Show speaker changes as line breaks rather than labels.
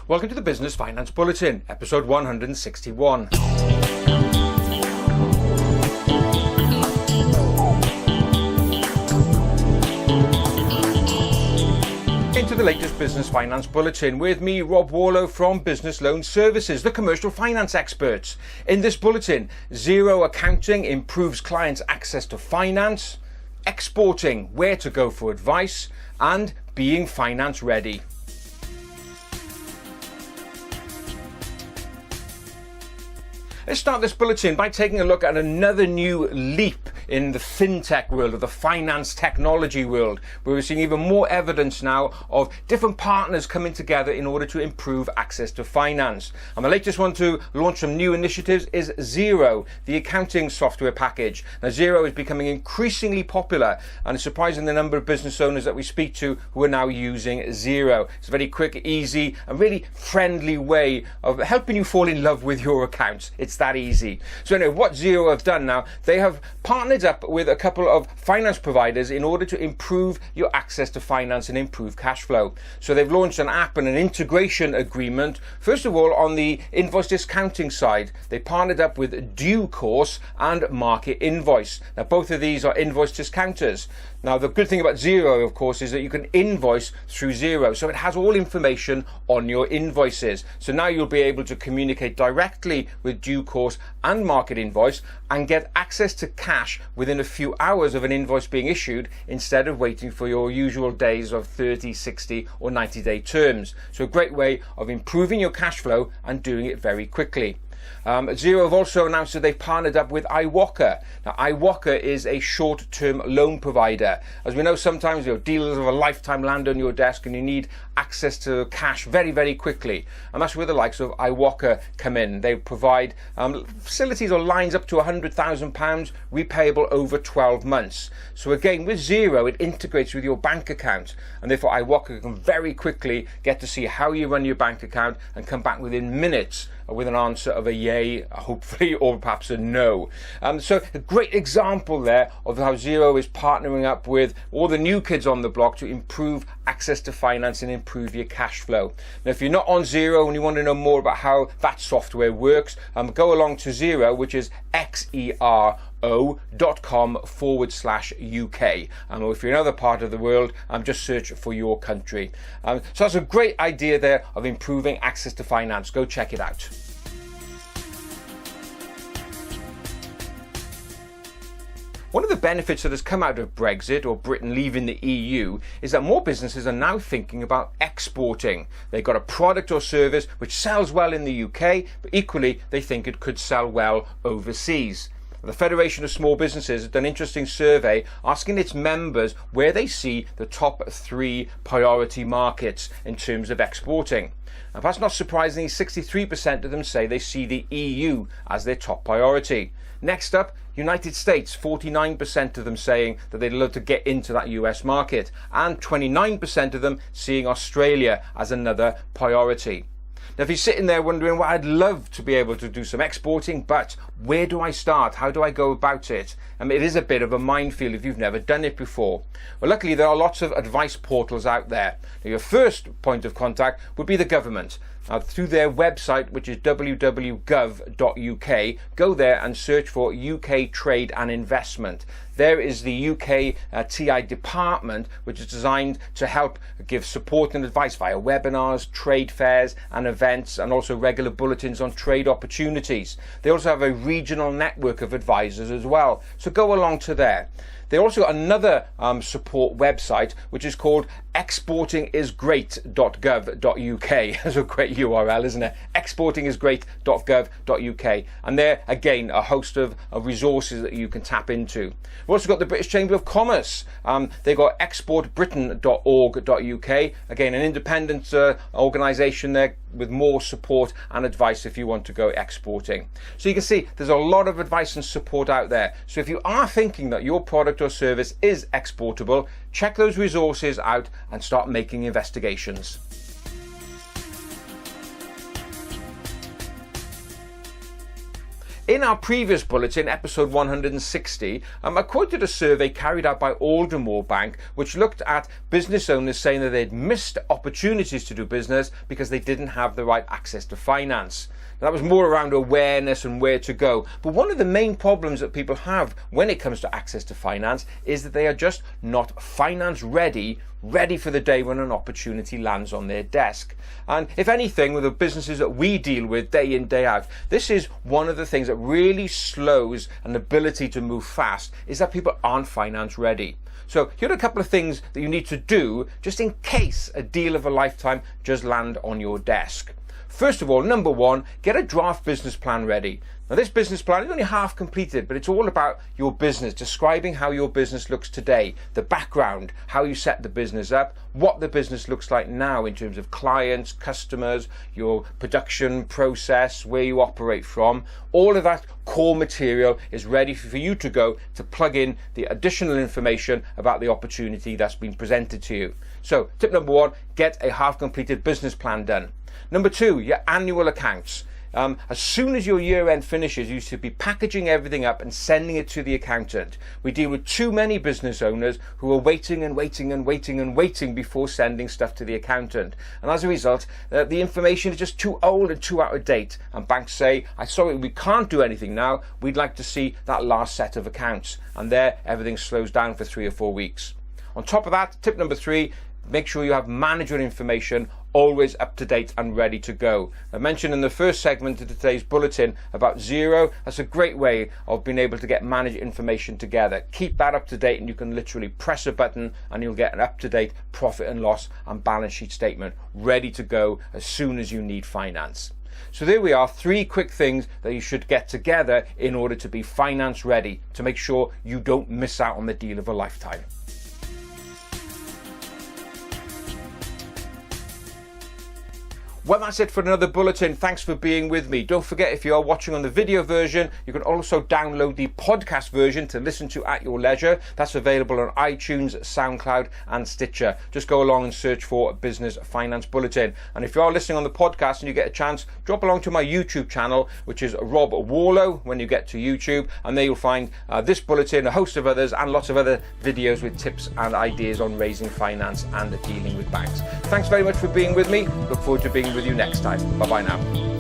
Welcome to the Business Finance Bulletin, episode 161. Into the latest Business Finance Bulletin with me, Rob Warlow from Business Loan Services, the commercial finance experts. In this bulletin, Xero accounting improves clients' access to finance, exporting, where to go for advice, and being finance ready. Let's start this bulletin by taking a look at another new leap in the fintech world, of the finance technology world, where we're seeing even more evidence now of different partners coming together in order to improve access to finance. And the latest one to launch some new initiatives is Xero, the accounting software package. Now, Xero is becoming increasingly popular, and it's surprising the number of business owners that we speak to who are now using Xero. It's a very quick, easy, and really friendly way of helping you fall in love with your accounts. It's that easy. So anyway, what Xero have done now, they have partnered up with a couple of finance providers in order to improve your access to finance and improve cash flow. So they've launched an app and an integration agreement. First of all, on the invoice discounting side, they partnered up with DueCourse and MarketInvoice. Now, both of these are invoice discounters. Now, the good thing about Xero, of course, is that you can invoice through Xero. So it has all information on your invoices. So now you'll be able to communicate directly with DueCourse and MarketInvoice and get access to cash within a few hours of an invoice being issued, instead of waiting for your usual days of 30, 60 or 90-day terms. So a great way of improving your cash flow and doing it very quickly. Xero have also announced that they've partnered up with Iwoca. Now, Iwoca is a short-term loan provider. As we know, sometimes dealers of a lifetime land on your desk and you need access to cash very, very quickly. And that's where the likes of Iwoca come in. They provide facilities or lines up to £100,000 repayable over 12 months. So again, with Xero, it integrates with your bank account, and therefore Iwoca can very quickly get to see how you run your bank account and come back within minutes with an answer of a yay, hopefully, or perhaps a no. So a great example there of how Xero is partnering up with all the new kids on the block to improve access to finance and improve your cash flow. Now, if you're not on Xero and you want to know more about how that software works, go along to Xero, which is xero.com/UK. Or if you're in another part of the world, just search for your country. So that's a great idea there of improving access to finance. Go check it out. One of the benefits that has come out of Brexit, or Britain leaving the EU, is that more businesses are now thinking about exporting. They've got a product or service which sells well in the UK, but equally they think it could sell well overseas. The Federation of Small Businesses has done an interesting survey asking its members where they see the top 3 priority markets in terms of exporting. And perhaps not surprisingly, 63% of them say they see the EU as their top priority. Next up, United States, 49% of them saying that they'd love to get into that US market, and 29% of them seeing Australia as another priority. Now, if you're sitting there wondering, well, I'd love to be able to do some exporting, but where do I start? How do I go about it? It is a bit of a minefield if you've never done it before. Well, luckily, there are lots of advice portals out there. Now, your first point of contact would be the government. Through their website, which is www.gov.uk, go there and search for UK Trade and Investment. There is the UK TI department, which is designed to help give support and advice via webinars, trade fairs and events, and also regular bulletins on trade opportunities. They also have a regional network of advisors as well, so go along to there. They also got another support website, which is called exportingisgreat.gov.uk. That's a great URL, isn't it? exportingisgreat.gov.uk. And there, again, a host of resources that you can tap into. We've also got the British Chamber of Commerce. They've got exportbritain.org.uk. Again, an independent organisation there with more support and advice if you want to go exporting. So you can see there's a lot of advice and support out there. So if you are thinking that your product or service is exportable, check those resources out and start making investigations. In our previous bulletin, episode 160, I quoted a survey carried out by Aldermore Bank, which looked at business owners saying that they'd missed opportunities to do business because they didn't have the right access to finance. That was more around awareness and where to go. But one of the main problems that people have when it comes to access to finance is that they are just not finance ready for the day when an opportunity lands on their desk. And if anything, with the businesses that we deal with day in, day out, this is one of the things that really slows an ability to move fast, is that people aren't finance ready. So here are a couple of things that you need to do just in case a deal of a lifetime does land on your desk. First of all, number one, get a draft business plan ready. Now this business plan is only half completed, but it's all about your business, describing how your business looks today, the background, how you set the business up, what the business looks like now in terms of clients, customers, your production process, where you operate from. All of that core material is ready for you to go to plug in the additional information about the opportunity that's been presented to you. So tip number one, get a half completed business plan done. Number two, your annual accounts. As soon as your year end finishes, you should be packaging everything up and sending it to the accountant. We deal with too many business owners who are waiting before sending stuff to the accountant. And as a result, the information is just too old and too out of date. And banks say, I'm sorry, we can't do anything now. We'd like to see that last set of accounts. And there, everything slows down for 3 or 4 weeks. On top of that, tip number 3, make sure you have manager information always up to date and ready to go. I mentioned in the first segment of today's bulletin about Xero. That's a great way of being able to get manager information together. Keep that up to date and you can literally press a button and you'll get an up-to-date profit and loss and balance sheet statement ready to go as soon as you need finance. So there we are, 3 quick things that you should get together in order to be finance ready, to make sure you don't miss out on the deal of a lifetime. Well, that's it for another bulletin. Thanks for being with me. Don't forget, if you are watching on the video version, you can also download the podcast version to listen to at your leisure. That's available on iTunes, SoundCloud and Stitcher. Just go along and search for Business Finance Bulletin. And if you are listening on the podcast and you get a chance, drop along to my YouTube channel, which is Rob Warlow, when you get to YouTube. And there you'll find this bulletin, a host of others, and lots of other videos with tips and ideas on raising finance and dealing with banks. Thanks very much for being with me. Look forward to being with you next time. Bye-bye now.